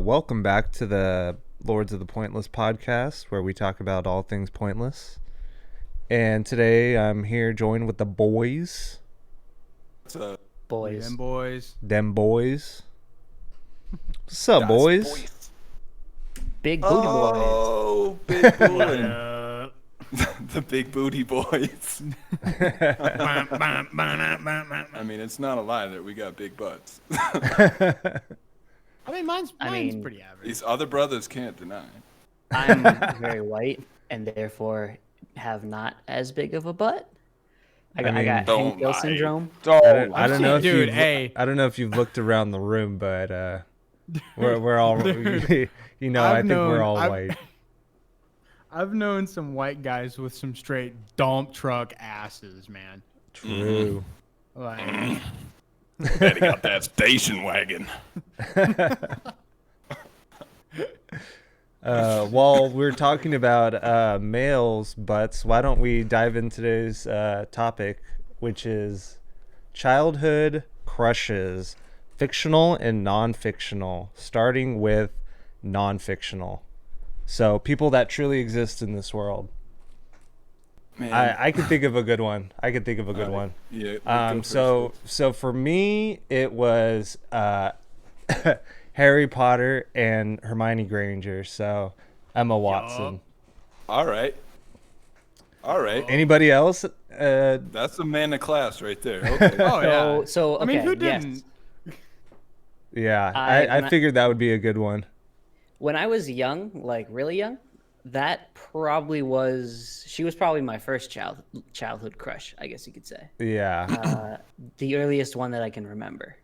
Welcome back to the Lords of the Pointless podcast, where we talk about all things pointless. And today I'm here joined with the boys. What's up? Boys. Them boys. Them boys. What's up, boys? Big booty boys. Oh, big booty. Uh, The big booty boys. I I mean, it's not a lie that we got big butts. mean, mine's pretty average. These other brothers can't deny. I'm very white and therefore have not as big of a butt. I got don't Hank Hill lie. syndrome. I don't know if Dude, you've, hey. I don't know if you've looked around the room, but we're all Dude, I think we're all white. I've known some white guys with some straight dump truck asses, man. True. Like, Daddy got that station wagon. While we're talking about males' butts, why don't we dive into today's topic, which is childhood crushes, fictional and non-fictional, starting with non-fictional. So people that truly exist in this world. Man. I could think of a good one. Yeah. So for me, it was Harry Potter and Hermione Granger. So Emma Watson. All right. Anybody else? That's a man of class right there. Okay. oh yeah. So I mean, okay, who yes. didn't? Yeah, I I figured that would be a good one. When I was young, like really young, she was probably my first childhood crush, I guess you could say. Yeah. The earliest one that I can remember.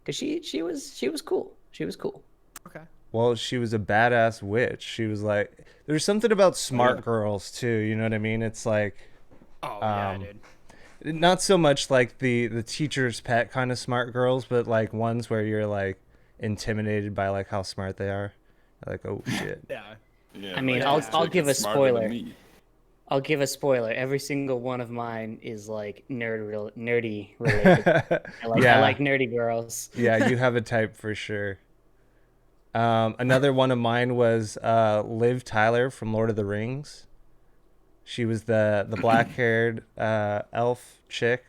Cause she was cool. She was cool. Okay. Well, she was a badass witch. She was like, there's something about smart girls too. You know what I mean? It's like, Oh yeah, dude. not so much like the teacher's pet kind of smart girls, but like ones where you're like intimidated by like how smart they are. Like, oh shit. Yeah. Yeah, I mean, like, I'll this give chick a is smarter than spoiler. me. I'll give a spoiler. Every single one of mine is like nerdy related. I like nerdy girls. Yeah, you have a type for sure. Another one of mine was Liv Tyler from Lord of the Rings. She was the black-haired elf chick,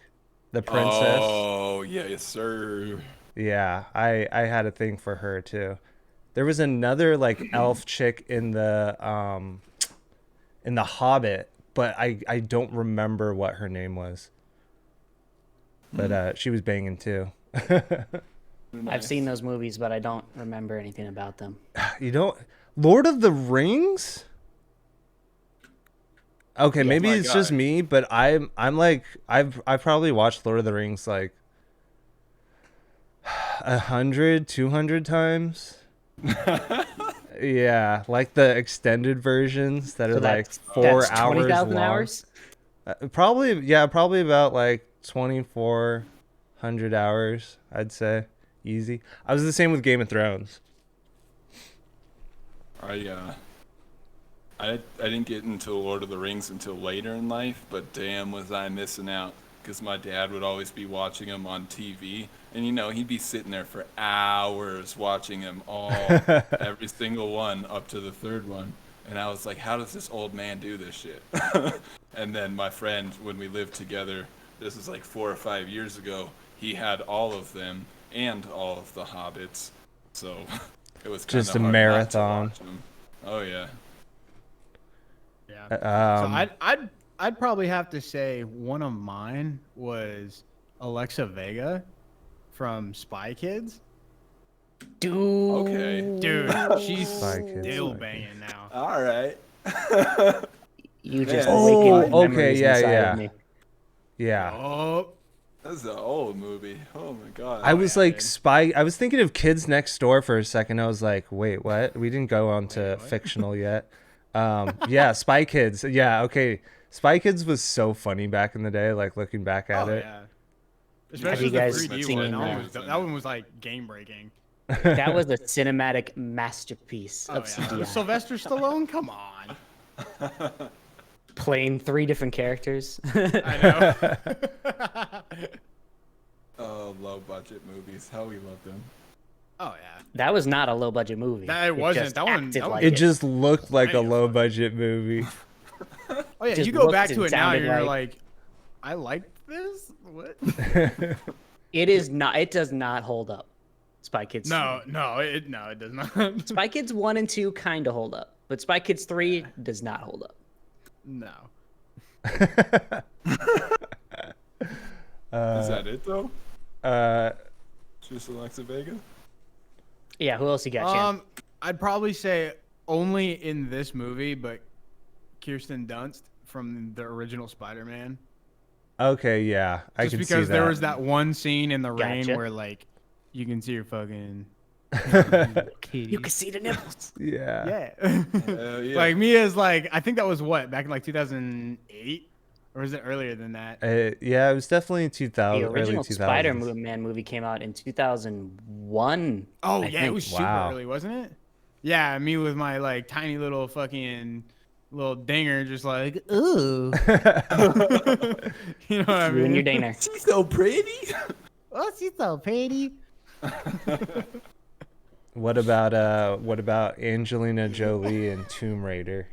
the princess. Oh, yes, sir. Yeah, I had a thing for her too. There was another like elf chick in the Hobbit, but I don't remember what her name was. But she was banging too. I've seen those movies, but I don't remember anything about them. You don't Lord of the Rings? Okay, maybe my it's just God. me, but I'm like I've probably watched Lord of the Rings like 100, 200 times. Yeah, like the extended versions that are So like that's 4 hours 20,000 long. hours. Probably about like 2,400 hours, I'd say. Easy. I was the same with Game of Thrones. I didn't get into Lord of the Rings until later in life, but damn was I missing out, because my dad would always be watching them on TV, and he'd be sitting there for hours watching them all, every single one up to the third one, and I was like, how does this old man do this shit? And then my friend, when we lived together, this is like 4 or 5 years ago, he had all of them and all of the Hobbits, so it was Just kinda a hard not to marathon. watch 'em. Oh yeah. Yeah. Um, So I'd probably have to say one of mine was Alexa Vega from Spy Kids. Dude. Okay. Dude, she's Spy Kids, still Spy banging now. All right. You just Yeah. awakened Oh, okay, memories yeah, inside yeah. of me. Yeah. Oh, That's an old movie. Oh my god. I was yeah, like dude. I was thinking of Kids Next Door for a second. I was like, wait, what? We didn't go on to what? fictional yet. Yeah, Spy Kids. Yeah, okay. Spy Kids was so funny back in the day, like looking back at oh it. yeah. Especially you the guys 3D seen, one. uh, That one was like game breaking. That was a cinematic masterpiece Oh of yeah. CGI. Sylvester Stallone, come on. Playing 3 different characters. I know. Oh, low budget movies. How we love them. Oh yeah. That was not a low budget movie. That wasn't. just That one- acted that one- like It just looked like a Plenty of low fun. budget movie. Oh yeah, just you go looked back and to it now, sounded and you're like- like, I like this. What? It is not. It does not hold up. Spy Kids. No, it does not. Spy Kids 1 and 2 kind of hold up, but Spy Kids 3 does not hold up. No. Is that it though? uh, Just Alexa Vega? Yeah, who else you got, Chan? I'd probably say only in this movie, but Kirsten Dunst from the original Spider-Man. okay, yeah, I Just can see because that. there was that one scene in the rain Gotcha. where like you can see your fucking. You can see the nipples. Yeah. Yeah. Yeah. Like me as like I think that was what back in like 2008 or was it earlier than that? Yeah, it was definitely 2000, The early original 2000s. Spider-Man movie came out in 2001. Oh I yeah, it think. was super Wow. early, wasn't it? Yeah, me with my like tiny little fucking little dinger, just like ooh. You know what I You mean? and your Dana. She's so pretty. Oh, she's so pretty. What about Angelina Jolie and Tomb Raider?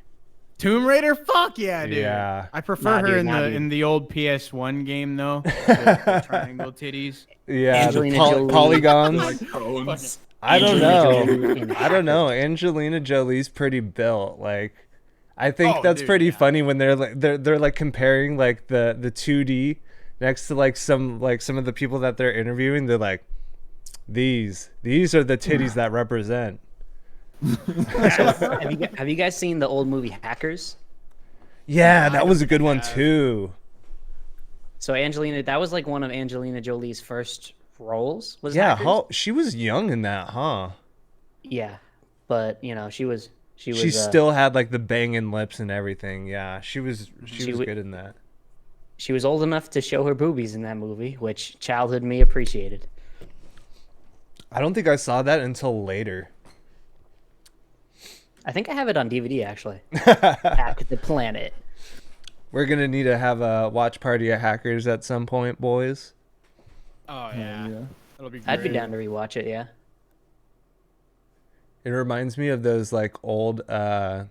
Tomb Raider, fuck yeah, dude. Yeah. I prefer Nah, her dude, in nah, the dude. in the old PS1 game though. The triangle titties. Yeah, Angelina the Jolie. polygons. Like cones. I don't Angelina know. Jolie in I don't know. Angelina Jolie's pretty built. Like, I think Oh, that's dude, pretty yeah. funny when they're like comparing like the 2D next to like some of the people that they're interviewing. They're like, these are the titties that represent. Have you guys seen the old movie Hackers? Yeah, that was a good one too. So that was like one of Angelina Jolie's first roles. Was Yeah, Hackers? she was young in that, huh? Yeah, but you know she was. She still had like the banging lips and everything. Yeah, she was w- good in that. She was old enough to show her boobies in that movie, which childhood me appreciated. I don't think I saw that until later. I think I have it on DVD actually. Hack the Planet. We're gonna need to have a watch party of Hackers at some point, boys. Oh yeah. That'll be great. I'd be down to rewatch it. Yeah. It reminds me of those like old the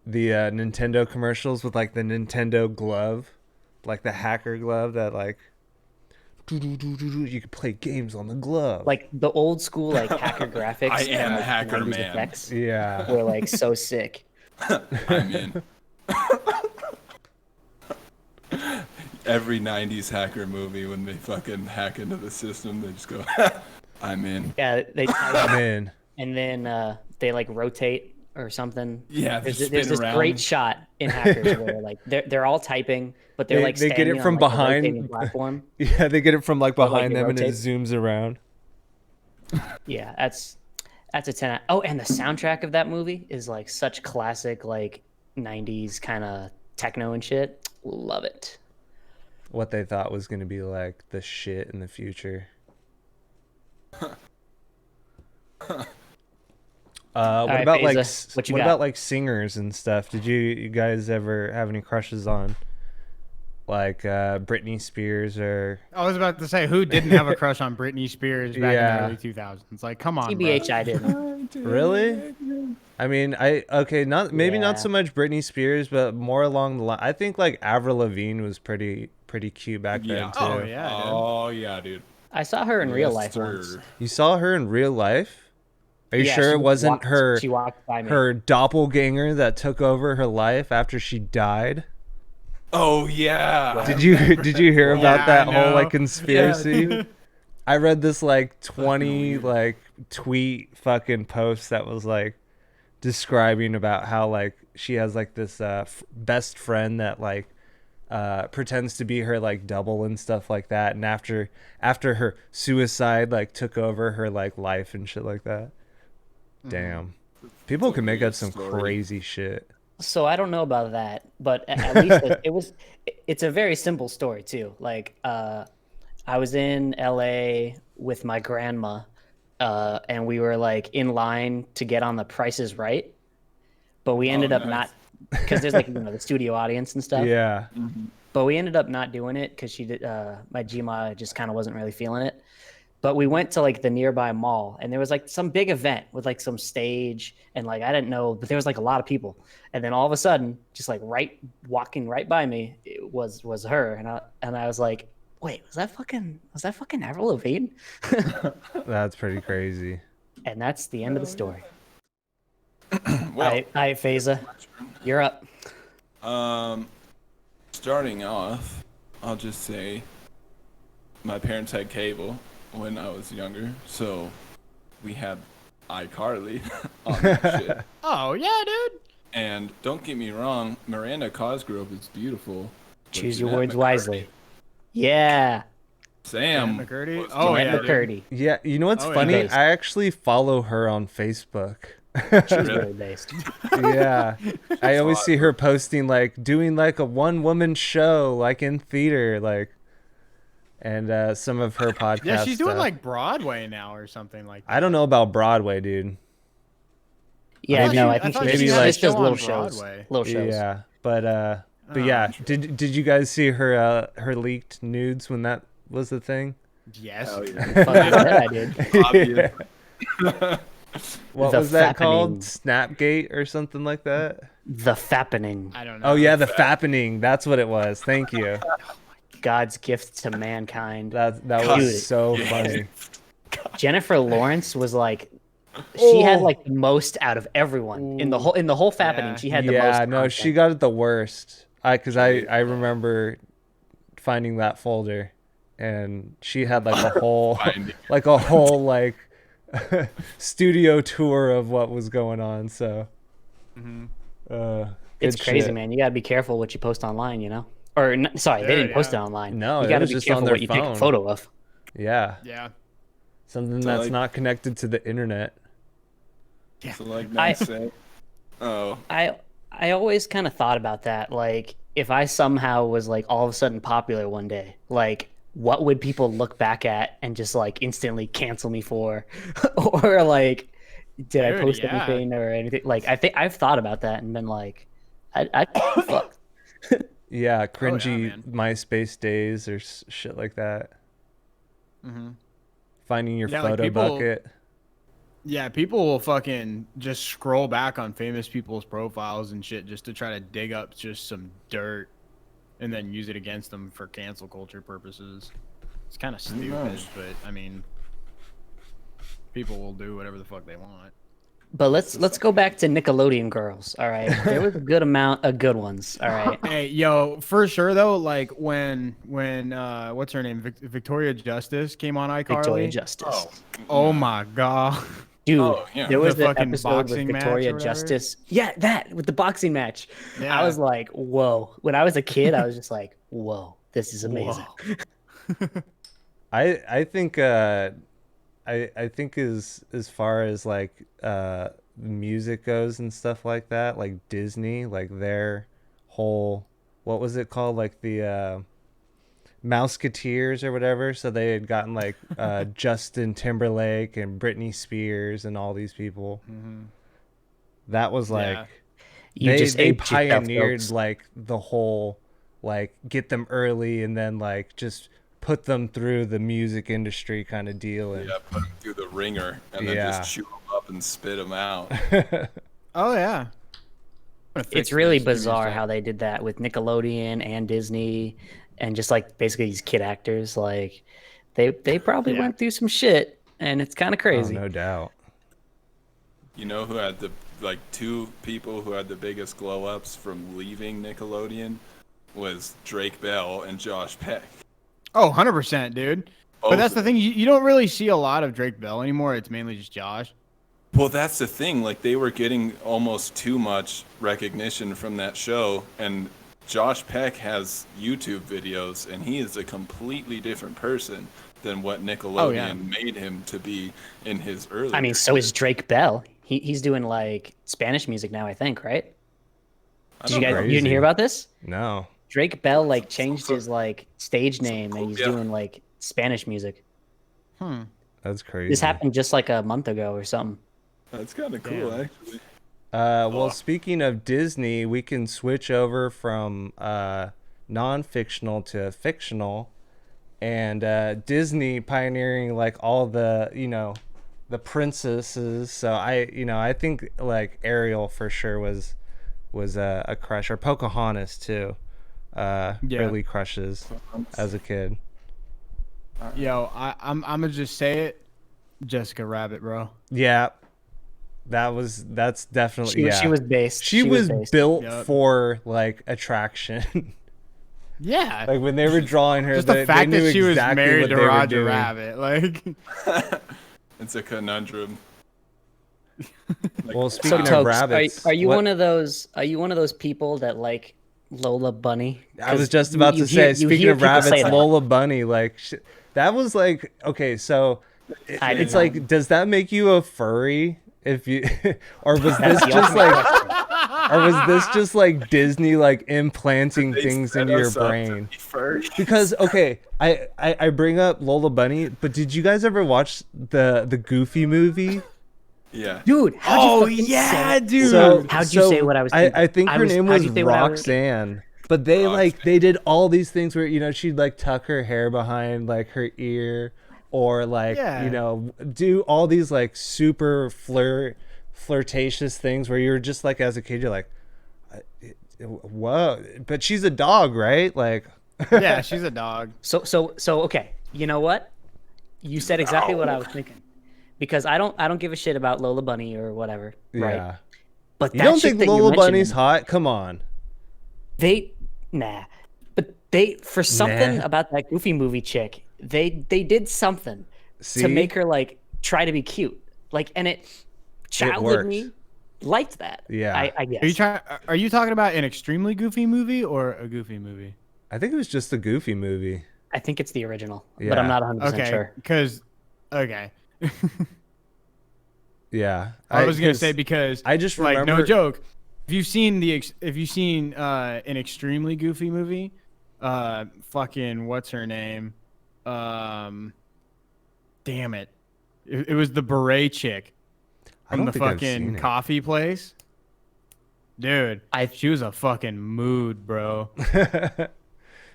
Nintendo commercials with like the Nintendo glove, like the hacker glove that like you could play games on the glove. Like the old school like hacker graphics. I am and, like, Hacker 90s Man. effects yeah. were like so sick. I'm in. Every 90s hacker movie, when they fucking hack into the system, they just go, I'm in. Yeah, they I'm in. and then they like rotate or something. Yeah, they there's spin this around. great shot in Hackers where like they're all typing, but they're like They get standing it from on, like, a behind. rotating platform. Yeah, they get it from like behind they them and it rotate. zooms around. Yeah, that's a 10. Oh, and the soundtrack of that movie is like such classic like 90s kind of techno and shit. Love it. What they thought was gonna be like the shit in the future. What right, about like Faiza, what you what got? about like singers and stuff? Did you guys ever have any crushes on like Britney Spears or I was about to say who didn't have a crush on Britney Spears back Yeah. in the early 2000s? Like, come on, TBH, bro. I didn't. really? I mean, not maybe not so much Britney Spears, but more along the line. I think like Avril Lavigne was pretty cute back then Yeah. too. Oh yeah. dude. Oh, yeah, dude. I saw her in real Yes, life sir. once. You saw her in real life? Are you Yeah, sure she it wasn't walked- her She walked by me. her doppelganger that took over her life after she died? Oh, yeah. Did you hear about Yeah, that I whole know. like conspiracy? Yeah, I read this like 20 weird. like tweet fucking post that was like describing about how like she has like this best friend that like pretends to be her like double and stuff like that, and after her suicide like took over her like life and shit like that. Damn. People can make up some Story. crazy shit. So I don't know about that, but at least it's a very simple story too. Like I was in LA with my grandma and we were like in line to get on The Price is Right, but we ended up nice. not, because there's like the studio audience and stuff. Yeah. But we ended up not doing it because she did. My Gma just kind of wasn't really feeling it. But we went to like the nearby mall, and there was like some big event with like some stage, and like I didn't know, but there was like a lot of people. And then all of a sudden, just like walking right by me, it was her, and I was like, wait, was that fucking Avril Lavigne? That's pretty crazy. And that's the end of the story. Well, All right, Phasa, you're up. starting off, I'll just say my parents had cable when I was younger, so we had iCarly on that shit. Oh yeah, dude. And don't get me wrong, Miranda Cosgrove is beautiful. but Choose your Jeanette words McCurdy- ally. Yeah, Sam McCurdy? was Oh, doing Jeanette yeah, dude. McCurdy. Yeah, you know what's Oh, yeah. funny? Based. I actually follow her on Facebook. She's Really? really based. Yeah, I always see her posting like doing like a one-woman show, like in theater, like, and some of her podcast. Yeah, she's doing stuff. like Broadway now or something like that. I don't know about Broadway, dude. Yeah, thought no, she- I think I thought she she had a just does show on little shows. Broadway. Little shows. Yeah, but Oh, yeah, did you guys see her leaked nudes when that was the thing? Yes. Hell yeah. Fuck yeah, I did. Obvious. What The was that called? fappening. Snapgate or something like that? The fappening, I don't know. Oh yeah, the fappening. That's what it was. Thank you. God's gift to mankind. That Dude. was so funny. Jennifer Lawrence was like, she had Oh. like the most out of everyone in the whole fappening. Yeah. She had the most. Yeah, no, she content. got it the worst. I remember finding that folder, and she had like a whole Finding. like studio tour of what was going on. So, It's good crazy, shit. man. You gotta be careful what you post online, you know. Or sorry, they Dude, didn't post it yeah. online. No, you it gotta was be just careful on their what you take phone. a photo of. Yeah, Yeah. something So, that's like- not connected to the internet. So like I- Matt said, oh, I always kind of thought about that. Like, if I somehow was like all of a sudden popular one day, like, what would people look back at and just like instantly cancel me for? Or like, did I Dude, post yeah. anything or anything? Like, I think I've thought about that and been like, I fuck. Yeah, cringy man. MySpace days or shit like that. Mm-hmm. Finding your Yeah, like photo people- bucket. Yeah, people will fucking just scroll back on famous people's profiles and shit just to try to dig up just some dirt and then use it against them for cancel culture purposes. It's kind of stupid, knows? but I mean, people will do whatever the fuck they want. But let's go back to Nickelodeon girls. All right, there was a good amount of good ones. All right, Hey, yo, for sure though, like when what's her name, Victoria Justice came on iCarly. Victoria Justice. Oh my god. Dude, Oh, yeah. there was The an fucking episode with boxing match Victoria or whatever? Justice. Yeah, that with the boxing match. Yeah. I was like, whoa. When I was a kid, I was just like, whoa, this is amazing. I think I think as far as like music goes and stuff like that, like Disney, like their whole, what was it called, like the Mouseketeers or whatever. So they had gotten like Justin Timberlake and Britney Spears and all these people. That was like Yeah. You they just they aped yourself, pioneered folks. like the whole, like, get them early and then like just put them through the music industry kind of deal. And yeah, put them through the ringer and then Yeah. just chew them up and spit them out. Oh yeah. It's really bizarre how they did that with Nickelodeon and Disney and just like basically these kid actors. Like they probably Yeah. went through some shit and it's kind of oh, crazy. no doubt. You know who had the two people who had the biggest glow ups from leaving Nickelodeon was Drake Bell and Josh Peck. Oh, 100%, dude. But Both that's of the thing. You don't really see a lot of Drake Bell anymore. It's mainly just Josh. Well, that's the thing. Like, they were getting almost too much recognition from that show. And Josh Peck has YouTube videos, and he is a completely different person than what Nickelodeon made him to be in his early. I mean, so is Drake Bell. He's doing like Spanish music now, I think, right? Did you guys you didn't hear about this? No. Drake Bell like changed his like stage name and he's Yeah. doing like Spanish music. That's crazy. This happened just like a month ago or something. That's kind of cool, Damn. actually. Well, speaking of Disney, we can switch over from non-fictional to fictional. and Disney pioneering like all the the princesses. So I think like Ariel for sure was a crush, or Pocahontas too. Early crushes as a kid. Yo, I'm gonna just say it, Jessica Rabbit, bro. Yeah, that's definitely She was based. She was based. built Yep. for like attraction. Yeah, Like when they were drawing her, just they the fact knew that she was exactly married what to they were Roger doing. Rabbit, like. It's a conundrum. Well, So speaking of Tokes, rabbits, are you what- one of those? Are you one of those people that like Lola Bunny? I was 'Cause just about you to say, you speaking hear of people say rabbits, that. Lola Bunny, like that was like okay. So I did it's not. like, does that make you a furry? If you, or was this That's the just ultimate like, question. or was this just like Disney like implanting They things set into your us up to brain? be furries. Because okay, I bring up Lola Bunny, but did you guys ever watch the Goofy movie? Yeah. Dude, how'd you fucking say it? dude. So How'd you say what I was thinking? I think her name how'd was you say what I was- Roxanne. But they like they did all these things where she'd like tuck her hair behind like her ear, or like Yeah. do all these like super flirtatious things where you're just like as a kid you're like, whoa, but she's a dog, right? Like Yeah, she's a dog. So okay. You know what? You said exactly what I was thinking. Because I don't give a shit about Lola Bunny or whatever. Right. yeah. But You that don't chick think that Lola you're mentioning, Bunny's hot? Come on. But they for something Nah. about that Goofy movie chick, they did something See? to make her like try to be cute. Like, and childhood worked. me liked that. Yeah. I guess. Are you talking about an extremely goofy movie or a goofy movie? I think it was just the Goofy movie. I think it's the original, but Yeah. I'm not 100% Okay, sure. because Yeah. I was gonna 'cause say because I just like remember no joke. If you've seen an extremely goofy movie, fucking what's her name? Damn it, it was the beret chick I from don't the think I've seen fucking it. coffee place. Dude, she was a fucking mood, bro.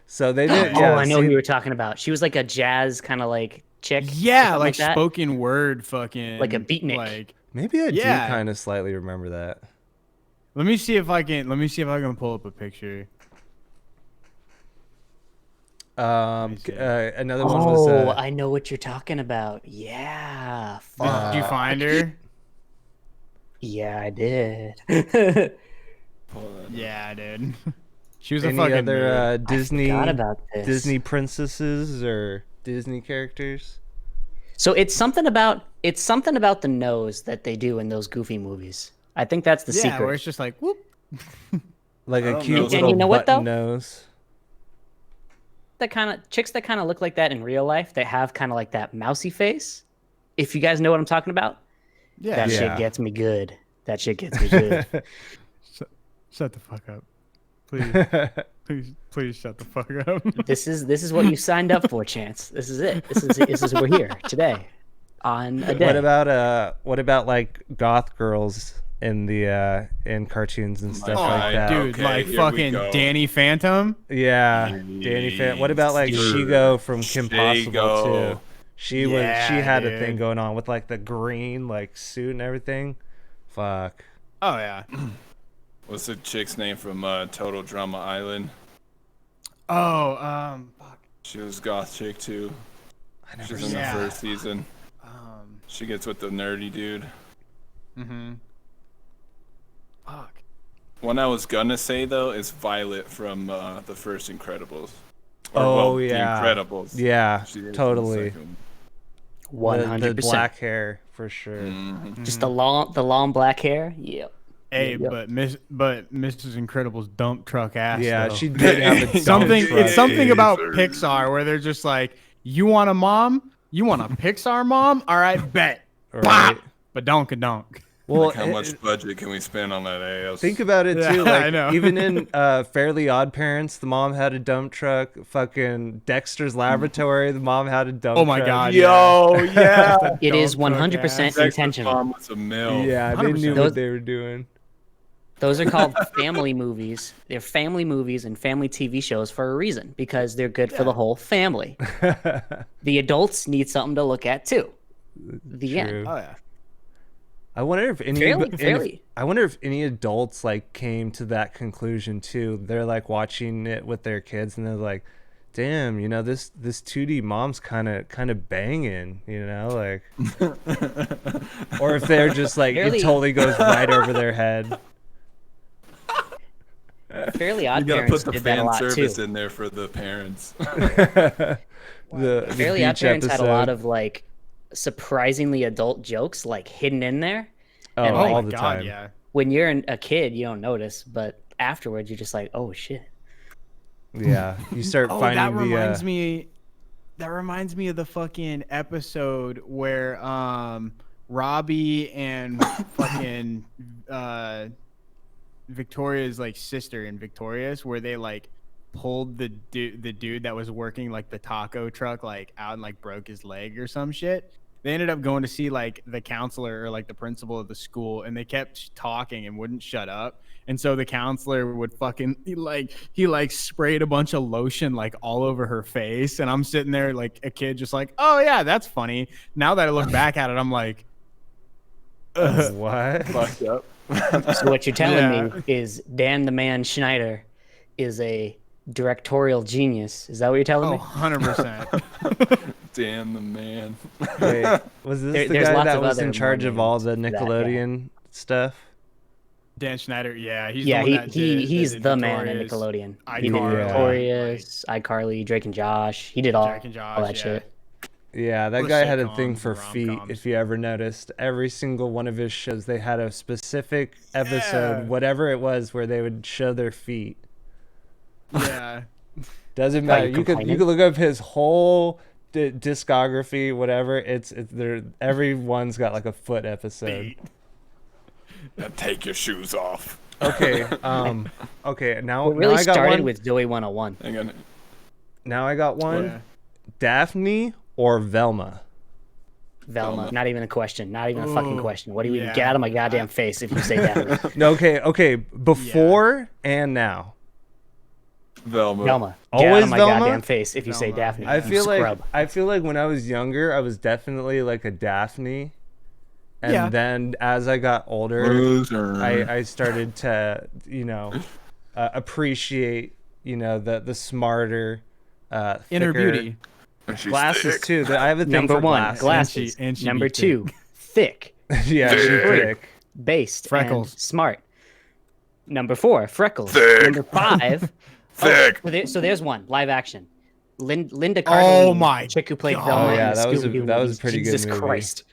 So they did. Oh, Yeah, I know see, who you were talking about. She was like a jazz kind of like chick. or Yeah, something like that. spoken word, fucking Like a beatnik. Like, maybe I Yeah. do kind of slightly remember that. let me see if I can pull up a picture. see. Another one was. Oh, I know what you're talking about. Yeah. Fuck. Did you find her? Yeah, I did. Yeah, dude. She was a any fucking other mood. I Disney forgot about this. Disney princesses or Disney characters? So it's something about the nose that they do in those Goofy movies. I think that's the Yeah, secret. where it's just like whoop. Like I a don't cute know. little And you know what, button though? nose. That kind of chicks that kind of look like that in real life. They have kind of like that mousy face. If you guys know what I'm talking about, Yeah. that Yeah. shit gets me good. That shit gets me good. Shut the fuck up. Please shut the fuck up. This is what you signed up for, Chance. This is it. This is we're here today on a day. What about like goth girls in the in cartoons and stuff Oh, like that? Dude, Okay, like here we fucking go. Danny Phantom. Yeah, Danny Fan. What about like Dude. Shigo from Kim Possible Shigo. too? She Yeah, had a dude. thing going on with like the green like suit and everything. Fuck. Oh yeah. What's the chick's name from Total Drama Island? Oh, fuck. She was goth chick too. I never She's in saw the Yeah. first season. Um, She gets with the nerdy dude. fuck. One I was gonna say though is Violet from the first Incredibles. Oh, yeah. The Incredibles. Yeah, She is in the totally. second. 100%. The black hair for sure. Mhm. Just the long black hair. Yep. Hey, Yep. but Mrs. Incredible's dump truck ass. Yeah, though. she did have a dump something. truck. It's something about Jesus. Pixar where they're just like, you want a mom? You want a Pixar mom? All right, bet. Right. Bop. But donk. Well, Like how much budget can we spend on that ass? think about it Yeah, too. I Like know. even in Fairly Odd Parents, the mom had a dump truck. Fucking Dexter's Laboratory, the mom had a dump truck. Oh my God. Yo, yeah. It is Dump truck 100% ass. intentional. Mom was a mill. Yeah, they knew 100%. what they were doing. Those are called family movies. They're family movies and family TV shows for a reason, because they're good for the whole family. The adults need something to look at too. The end. True. Oh yeah. I wonder if any Fairly. I wonder if any adults like came to that conclusion too. They're like watching it with their kids and they're like, "Damn, you know, this 2D mom's kind of banging, you know, like." Or if they're just like Fairly. it totally goes right over their head. Fairly You Odd gotta Parents put the did that a fan lot service too. in there for the parents. The Fairly Odd beach Parents had a lot episode. of like surprisingly adult jokes like hidden in there. Oh, and, Oh like, all my the god, time. yeah. When you're a kid, you don't notice, but afterwards you're just like, oh shit. Yeah, you start Oh, finding that the reminds me. That reminds me of the fucking episode where Robbie and fucking Victoria's like sister and Victoria's, where they like pulled the dude that was working like the taco truck like out and like broke his leg or some shit. They ended up going to see like the counselor or like the principal of the school, and they kept talking and wouldn't shut up. And so the counselor would fucking he sprayed a bunch of lotion like all over her face, and I'm sitting there like a kid just like, oh yeah, that's funny. Now that I look back at it, I'm like, what? Fucked up. So what you're telling Yeah. me is Dan the Man Schneider is a directorial genius. Is that what you're telling oh, me? 100%. Damn the man. Wait, was this the There's guy lots that of was in other charge of more all the names to that, yeah. Nickelodeon stuff? Dan Schneider, yeah, he's Yeah, the one that he's did the man in Victoria's, Nickelodeon. He did iCarly, Victorious, iCarly, Drake and Josh. He did all, Drake and Josh, all that yeah. shit. Yeah, that All the guy had a thing sitcoms for and feet. rom-coms. If you ever noticed, every single one of his shows, they had a specific episode, Yeah. whatever it was, where they would show their feet. Yeah. Doesn't Why, matter. you You could complaining? look up his whole discography, whatever. It's there. Everyone's got like a foot episode. Now take your shoes off. Okay. Okay. Now, It really now I got started one. with Zoe 101. Hang on. Now I got one. Yeah. Daphne or Velma. Velma. Velma. Not even a question. Not even a fucking Ooh, question. What do you yeah. get out of my goddamn face if you say that? No. Okay. Before and now. Velma. Velma. Get Always out of my Velma? goddamn face if you say Velma, Daphne. yeah. I you feel scrub. like when I was younger, I was definitely like a Daphne, and Yeah. then as I got older, Loser. I started to appreciate the smarter, Inner thicker beauty. She's glasses thick. too. I have a thing Number for one, glasses. glasses. And she Number be two, thick, Yeah, she's Thick. thick. based, Freckles. and smart. Number four, freckles. Thick. Number five, Thick. so there's one live action. Linda Oh Cardellini, my chick who played God. Velma Oh, yeah, in the that was a- Scooby-Doo that was a movies. pretty good Jesus movie. Christ.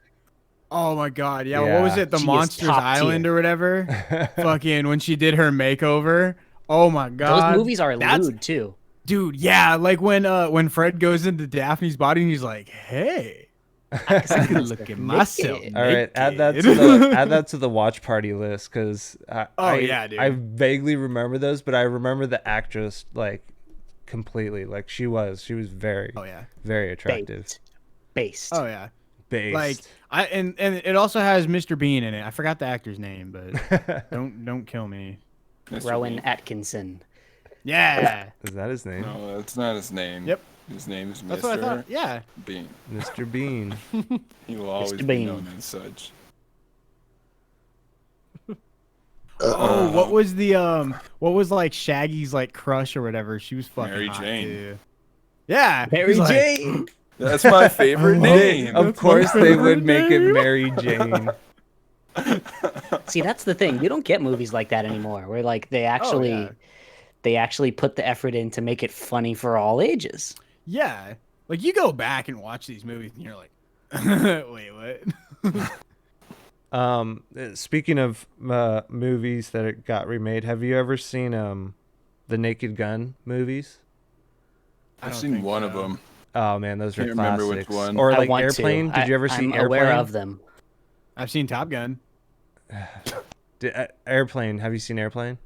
Oh my god, yeah. What was Yeah. it? The She is Monsters top Island tier. or whatever? Fucking when she did her makeover. Oh my Those god. movies are That's- lewd too. Dude, yeah, like when Fred goes into Daphne's body and he's like, "Hey, I can look at myself." Naked. All right, add that naked." to the watch party list because yeah, dude. I vaguely remember those, but I remember the actress like completely. Like she was very Oh yeah. very attractive. Based. Oh yeah. Based. Like and it also has Mr. Bean in it. I forgot the actor's name, but don't kill me. Mr. Rowan Bean. Atkinson. Yeah. Is that his name? No, that's not his name. Yep. His name is That's what I Mr. thought. Yeah. Bean. Mr. Bean. He will always Mr. be Bean. known as such. Oh, what was like Shaggy's like crush or whatever? She was fucking Mary hot, Jane. too. Yeah. Mary he's like, Jane. That's my favorite name. Of course, they would make it Mary Jane. See, that's the thing. You don't get movies like that anymore, where like they actually put the effort in to make it funny for all ages. Yeah. Like you go back and watch these movies and you're like, wait, what? Speaking of movies that got remade, have you ever seen the Naked Gun movies? I've don't seen think one of so. them. Oh man, those are Can't remember classics. which one. Or I like want Airplane. to. Did you ever see I'm Airplane? aware of them. I've seen Top Gun. Airplane. Have you seen Airplane?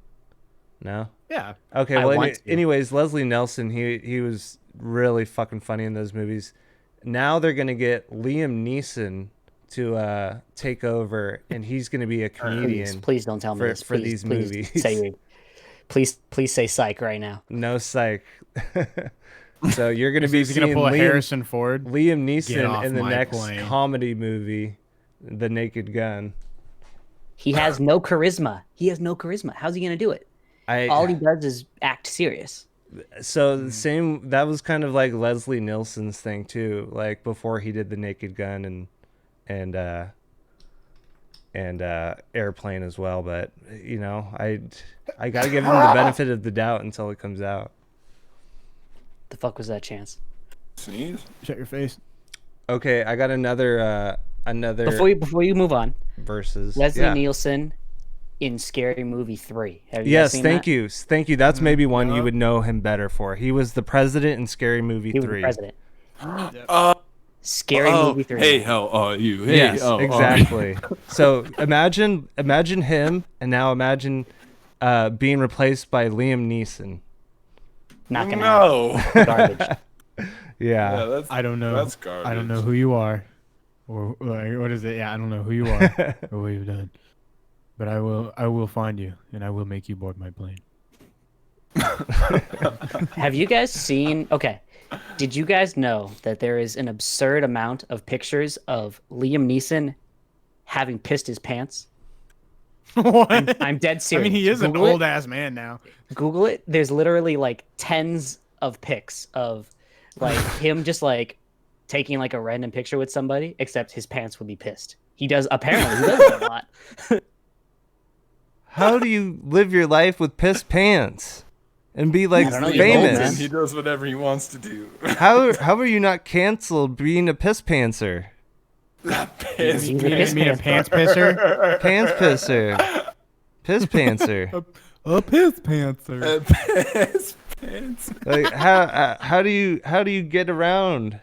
No. Yeah. Okay. I Well, want to. anyways, Leslie Nelson. He was really fucking funny in those movies. Now they're gonna get Liam Neeson take over, and he's going to be a comedian. Please don't tell me this. for Please, these please movies. Please say psych right now. No psych. So you're going to be He's gonna seeing pull a Harrison Ford. Liam Get off Neeson in the my next plane. comedy movie, The Naked Gun. He has no charisma. How's he gonna do it? All he does is act serious. So the same, that was kind of like Leslie Nielsen's thing too, like before he did The Naked Gun and Airplane as well. But you know, I gotta give him the benefit of the doubt until it comes out. The fuck was that chance? Sneeze. Shut your face. Okay, I got another Before you move on, versus Leslie Nielsen in Scary Movie 3. Have you guys Yes, seen thank that? you. That's maybe one you would know him better for. He was the president in Scary Movie He was 3. the president. Uh, Scary Movie 3. Hey, how are you? Hey, Yes, how are you? exactly. So imagine him, and now imagine being replaced by Liam Neeson. Not gonna No. happen. Garbage. Yeah. that's, I don't know. That's garbage. I don't know who you are, or like, what is it? Yeah, I don't know who you are or what you've done, but I will find you and I will make you board my plane. Have you guys seen? Okay, did you guys know that there is an absurd amount of pictures of Liam Neeson having pissed his pants? What? I'm dead I serious. mean, he is Google an it. old ass man now. Google it. There's literally like tens of pics of like him just like taking like a random picture with somebody, except his pants would be pissed. He does apparently he does that a lot. How do you live your life with pissed pants and be like I don't know, He's you're old, famous? man. He does whatever he wants to do. How are you not canceled being a piss pantser? Piss He's a me. piss You mean a pants. pants pisser? Pants pisser. Piss pantser. A piss pantser. Piss pants. Like how do you get around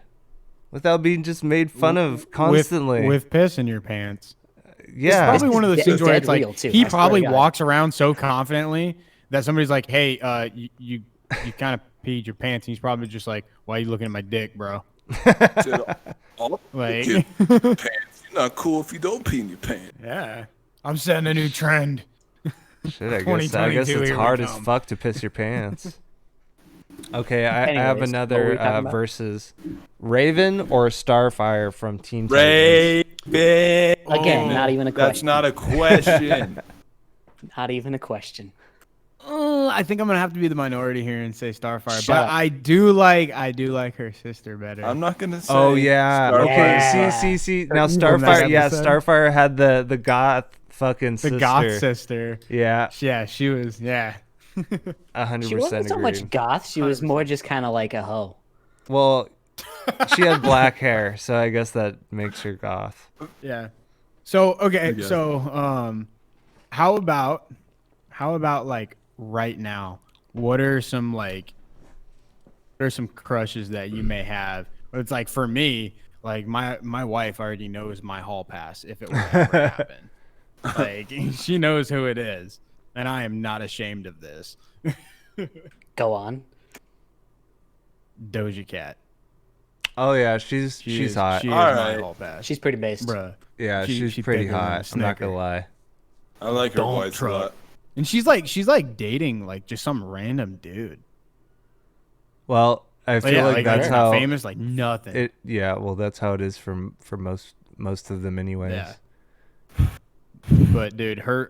without being just made fun of constantly? with piss in your pants. yeah. Probably one of those It's things where dead it's like real, too, he I swear probably to God. walks around so confidently that somebody's like, "Hey, you kind of peed your pants," and he's probably just like, "Why are you looking at my dick, bro?" Like, Kid, pants. You're not cool if you don't pee in your pants. yeah, I'm setting a new trend. Shit, I guess 2022, it's here we hard as come. fuck to piss your pants. Okay, I have Anyways, what were another we talking about? versus Raven or Starfire from Teen Titans. Raven. Again, not even a question. That's not a question. Not even a question. I think I'm gonna have to be the minority here and say Starfire, Shut but up. I do like her sister better. I'm not gonna say. Oh yeah. Starfire. Okay. Yeah. See. Now From that Starfire. Yeah, episode? Starfire had the goth fucking the sister. goth sister. Yeah, Yeah, she was. Yeah, 100% She wasn't so agreed. much goth. She was more just kind of like a hoe. Well, she had black hair, so I guess that makes her goth. yeah. So okay, guess. so how about like right now? What are some crushes that you may have? It's like for me, like my wife already knows my hall pass if it were to ever happen. Like she knows who it is, and I am not ashamed of this. Go on. Doja Cat. Oh yeah, she's is- hot. She is All my right. hall pass. She's pretty based. Bruh. Yeah, she she's pretty thicker than a hot. I'm not gonna Snicker. lie. I like her Don't voice a truck. lot. And she's like dating like just some random dude. Well, I Like, feel yeah, like that's not how famous, like nothing. it. Yeah, well, that's how it is for most of them, anyways. Yeah. But dude, her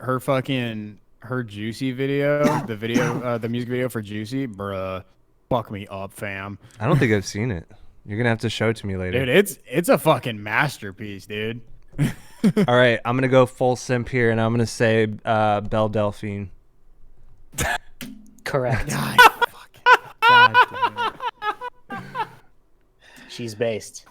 Juicy video, the music video for Juicy, bruh, fuck me up, fam. I don't think I've seen it. You're gonna have to show it to me later. Dude, it's a fucking masterpiece, dude. All right, I'm gonna go full simp here, and I'm gonna say Belle Delphine. Correct. God, God damn it. She's based.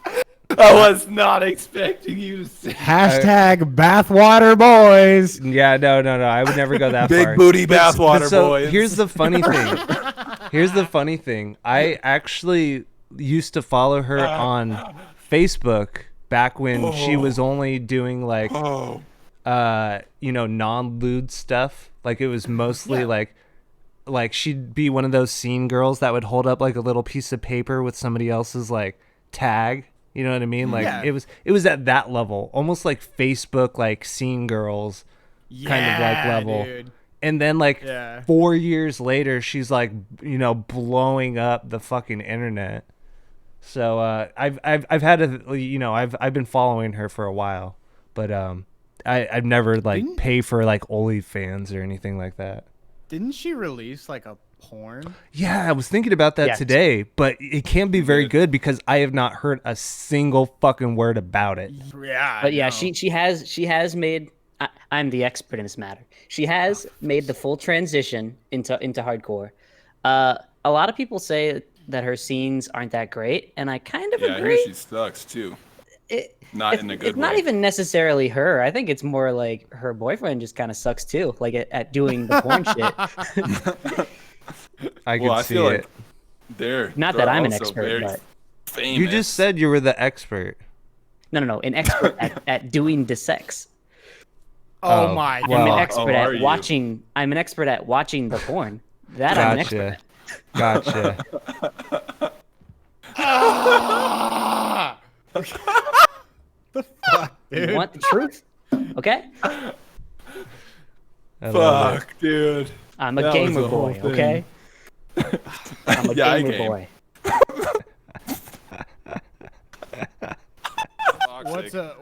I was not expecting you to say. Hashtag Bathwater Boys. Yeah, no. I would never go that Big far. booty But bathwater so boys. here's the funny thing. I actually used to follow her on Facebook back when she was only doing like Oh, non-lewd stuff. Like it was mostly like she'd be one of those scene girls that would hold up like a little piece of paper with somebody else's like tag You know what I mean? Like Yeah. it was at that level, almost like Facebook, like seeing girls kind of like level. Dude. And then like Yeah. 4 years later, she's like, you know, blowing up the fucking internet. So I've had a, you know, I've been following her for a while, but I've never like Didn't- pay for like OnlyFans or anything like that. Didn't she release like a porn? Yeah, I was thinking about that Yes. today, but it can't be very good because I have not heard a single fucking word about it. Yeah. But yeah, no. she has made. I'm the expert in this matter. She has made the full transition into hardcore. A lot of people say that her scenes aren't that great, and I kind of Yeah, I hear agree. she sucks too. It- Not it's, in a good it's not way. even necessarily her. I think it's more like her boyfriend just kind of sucks too, like at doing the porn shit. I Well, I could see feel it. like they're Not they're that I'm an also expert, very but famous. You just said you were the expert. no, an expert at doing the sex. Oh Oh, my well- I'm an god. expert are at you? watching. I'm an expert at watching the porn. That I'm an expert Gotcha. at. Gotcha. The fuck, dude. You want the truth? Okay. I love it. Fuck, dude. I'm a That was gamer the whole boy. thing. Okay. I'm a Yeah, I gamer game. boy.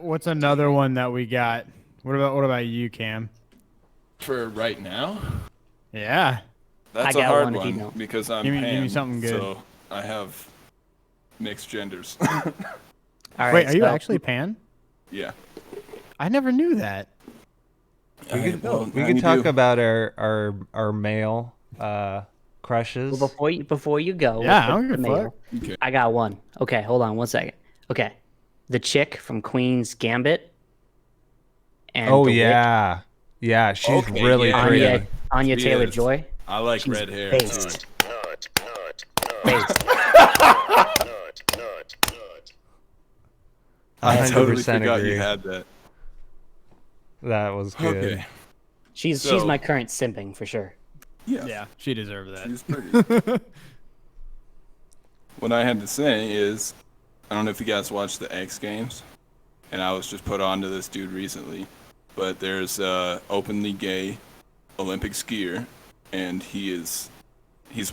What's another one that we got? What about you, Cam? For right now? Yeah. That's I a got hard one if you one don't. because I'm Give me pan, something good. So I have mixed genders. All right. Wait, are you so- actually pan? Yeah. I never knew that. We Well, could we now could you talk do. about our male crushes. Well, before you go, Yeah, with I don't the give a mail, Okay. I got one. Okay, hold on 1 second. Okay, the chick from Queen's Gambit. And Oh the witch, yeah, yeah, she's Okay, really yeah. pretty. Anya She Taylor is. Joy. I like She's red hair. based. Based. I I totally 100% forgot agree. you had that. That was good. Okay. She's So- my current simping for sure. Yeah. Yeah, she deserved that. She's pretty. What I had to say is, I don't know if you guys watched the X Games, and I was just put on to this dude recently, but there's a openly gay Olympic skier, and he's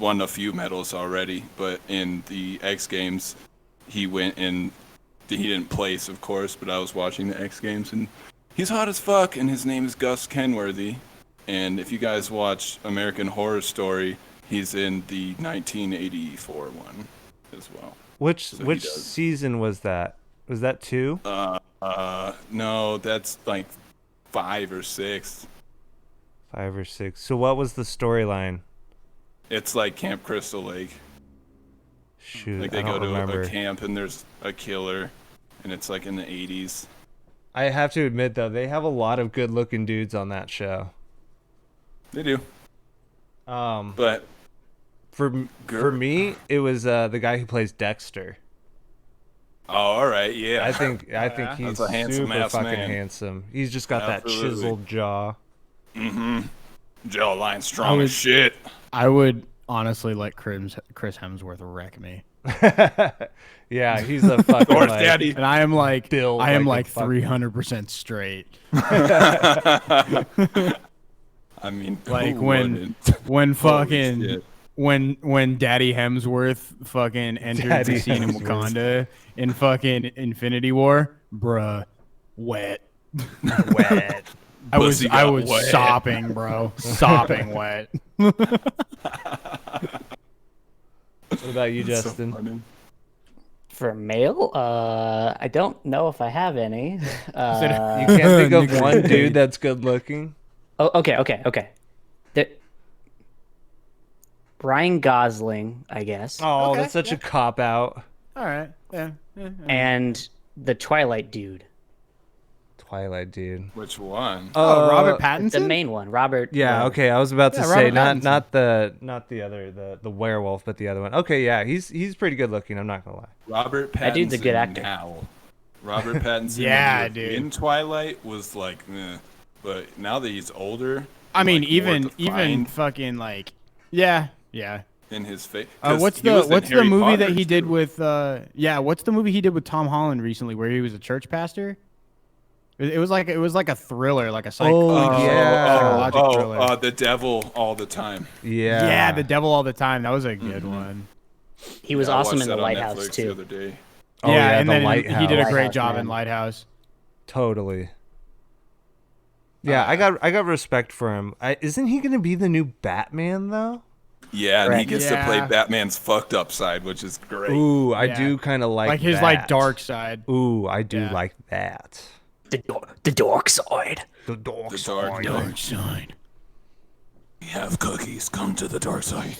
won a few medals already, but in the X Games, he went and he didn't place, of course, but I was watching the X Games, and he's hot as fuck, and his name is Gus Kenworthy. And if you guys watch American Horror Story, he's in the 1984 one as well. Which So he which does. season was that? Was that 2? No, that's like 5 or 6. 5 or 6? So what was the storyline? It's like Camp Crystal Lake. Shoot, Like I they go don't to remember. a camp and there's a killer, and it's like in the 80s. I have to admit though, they have a lot of good-looking dudes on that show. They do, but For Girl. me, it was the guy who plays Dexter. oh, all right, yeah. I think yeah? he's That's a handsome super ass fucking man. handsome. He's just got Absolutely. that chiseled jaw. Jawline strong I as was- shit. I would honestly let Chris Hemsworth wreck me. Yeah, he's a fucking North like, Daddy. And I am like Built I am like a like fucking- 300% straight. I mean, Like who when wouldn't? when Holy fucking shit. when Daddy Hemsworth fucking entered Daddy the scene in Hemsworth. Wakanda in fucking Infinity War, bruh, wet. wet. I was Pussy I got was wet. sopping, bro, sopping wet. What about you, So Justin? funny. For male, I don't know if I have any. You can't think of Nick one Cage. dude that's good looking. Oh, okay. Ryan Gosling, I guess, Oh, Okay, that's such a cop out. All right, yeah. and the Twilight dude, Twilight dude. Which one? Oh, Robert the Pattinson. main one, Robert. Yeah, Robert. okay. I was about to Yeah, say Robert Pattinson. not the other the werewolf, but the other one. Okay, yeah, he's pretty good looking. I'm not gonna lie. Robert Pattinson. That dude's a good actor. Now. Robert Pattinson. Yeah, when he was dude. In Twilight was like, meh. But now that he's older, I mean, like, more even defined, fucking like, yeah. in his face. What's the movie that he did with what's the movie he did with Tom Holland recently where he was a church pastor? It was like a thriller, like a psychological thriller. The Devil All the Time. Yeah, The Devil All the Time. That was a good one. He was awesome in The Lighthouse too. The other day. And then Lighthouse. he did a great job in Lighthouse. Totally. Yeah, I got respect for him. Isn't he gonna be the new Batman though? Yeah, and he gets to play Batman's fucked up side, which is great. Ooh, I do kind of like his that. dark side. Ooh, I do like that. The dark side. The dark side. We have cookies. Come to the dark side.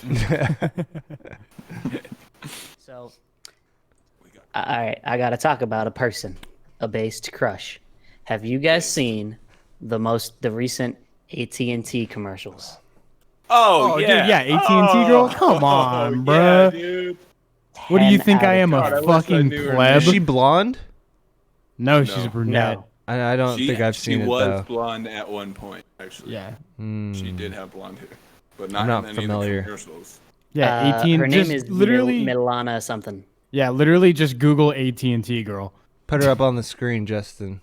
So, all right, I gotta talk about a person, a based crush. Have you guys seen the recent AT&T commercials? Oh yeah, dude, yeah, AT&T girl. Come on, bro. Yeah, dude. What do you think I am, a fucking pleb? Is she blonde? No, she's a brunette. No. I don't think I've seen it though. She was blonde at one point, actually. Yeah. She did have blonde hair, but I'm not in any familiar. of the commercials. Yeah, AT&T. Her name is literally Milana something. Yeah, literally just Google AT&T girl. Put her up on the screen, Justin.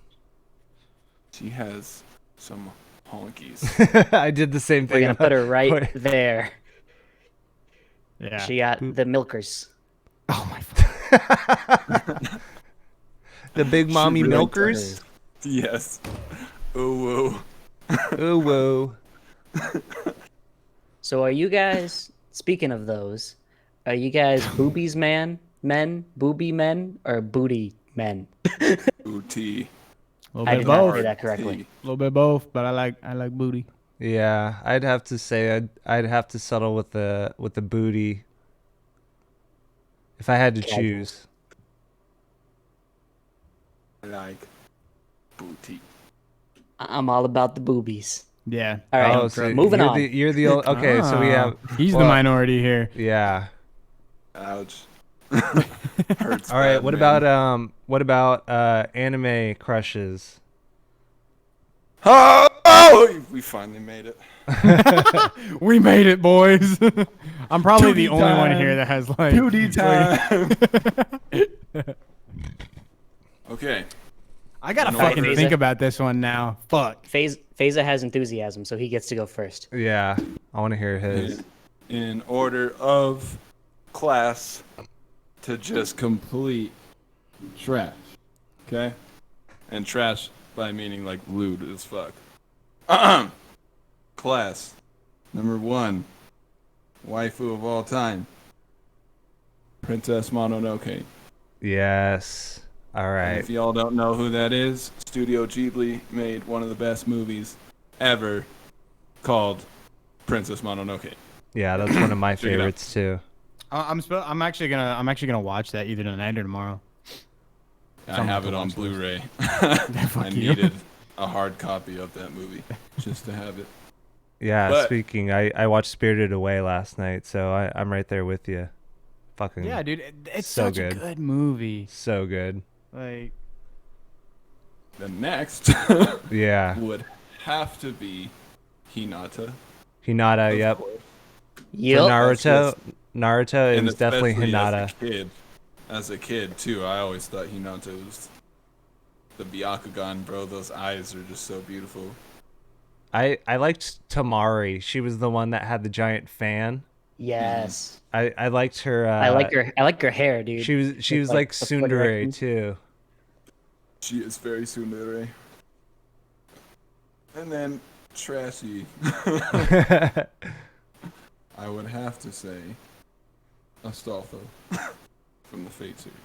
She has some honkies. I did the same thing. We're gonna put her right there. Yeah. She got the milkers. Oh my fuck. The big mommy really milkers. Yes. Ooh woo. Ooh woo. So are you guys, speaking of those, are you guys boobies men, booby men, or booty men? Booty. I did not say that correctly. A little bit of both, but I like booty. Yeah, I'd have to say I'd have to settle with the booty if I had to choose. I like booty. I'm all about the boobies. Yeah. All right, Oh, so moving you're on. You're the old, okay. So we have. He's the minority here. Yeah. Ouch. Hurts. All right. bad, What man. about anime crushes? Oh, we finally made it. We made it, boys. I'm probably the 2D only one time. here that has like 2D time. Okay. I gotta No, fucking Frieza. think about this one now. Fuck. Phasa has enthusiasm, so he gets to go first. Yeah, I want to hear his. In order of class to just complete trash. Okay? And trash by meaning like lewd as fuck. Class. Number 1. Waifu of all time. Princess Mononoke. Yes. All And right. if y'all don't know who that is, Studio Ghibli made one of the best movies ever called Princess Mononoke. Yeah, that's one of my Check it out. favorites too. I'm actually gonna watch that either tonight or tomorrow. I have it on watch this. Blu-ray. Fuck I you. needed a hard copy of that movie just to have it. Yeah. But- Speaking, I watched Spirited Away last night, so I'm right there with you. Fucking Yeah, dude, it's So such good. a good movie. so good. Like, The next Yeah. would have to be Hinata. Hinata. of Yep. course. For Yep. Naruto. Naruto And is definitely especially Hinata. As a kid too, I always thought Hinata was the Byakugan, bro. Those eyes are just so beautiful. I liked Tamari. She was the one that had the giant fan. Yes. I liked her. I like her hair, dude. She was like the foot tsundere erections. too. She is very tsundere. And then trashy. I would have to say Astolfo from the Fate series.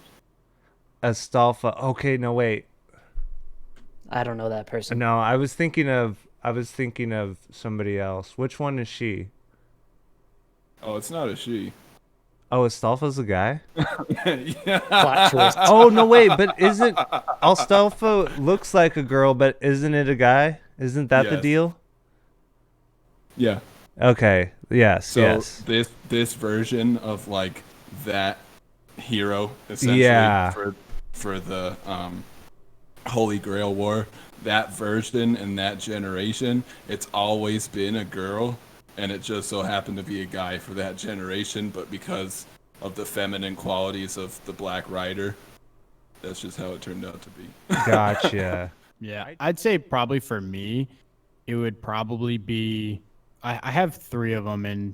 Astolfa. Okay, no wait. I don't know that person. No, I was thinking of somebody else. Which one is she? Oh, it's not a she. Oh, Astolfo's a guy? Yeah. Plot twist. Oh, no wait, but isn't Astolfo looks like a girl, but isn't it a guy? Isn't that the Yes. deal? Yeah. Okay. Yes, So yes. this version of like that hero essentially Yeah. for the Holy Grail War, that version and that generation, it's always been a girl, and it just so happened to be a guy for that generation, but because of the feminine qualities of the Black Rider, that's just how it turned out to be. Gotcha. Yeah, I'd say probably for me, it would probably be. I have 3 of them, and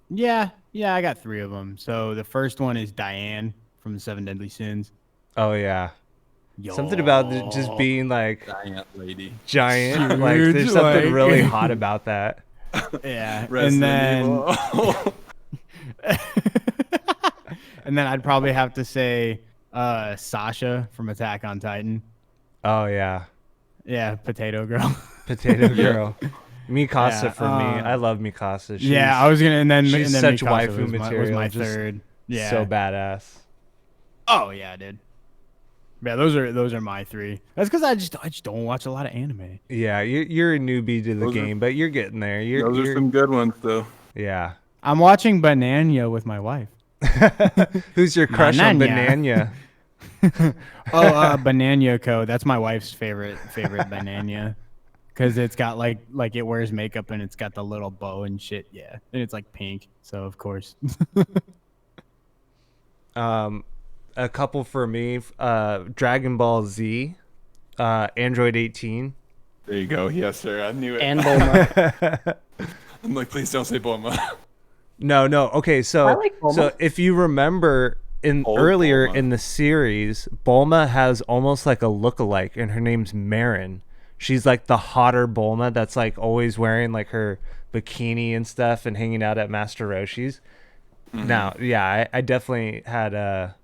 yeah, I got 3 of them. So the first one is Diane from the 7 Deadly Sins. Oh yeah. Yo. Something about just being like Giant lady. giant. Like Huge, there's something like- really hot about that. Yeah, Resident and then Evil. and then I'd probably have to say Sasha from Attack on Titan. Oh yeah. Yeah, Potato Girl. Potato Girl. Mikasa Yeah, for me. I love Mikasa. Yeah, I was gonna, and then she's and then such Mikasa waifu was material. my just third. Yeah, so badass. Oh yeah, dude. Yeah, those are my 3. That's because I just don't watch a lot of anime. Yeah, you're a newbie to the Those are- game, but you're getting there. Those are some good ones, though. Yeah. I'm watching Banana with my wife. Who's your crush on Banana. Banana? Banana Co. That's my wife's favorite Banana, because it's got like it wears makeup and it's got the little bow and shit. Yeah, and it's like pink. So of course. A couple for me. Dragon Ball Z, Android 18. There you go. Yes, sir. I knew it. And Bulma. I'm like, please don't say Bulma. No. Okay, I so like Bulma. if you remember Old earlier Bulma. in the series, Bulma has almost like a look-alike, and her name's Marin. She's like the hotter Bulma that's like always wearing like her bikini and stuff and hanging out at Master Roshi's. Now, yeah, I definitely had a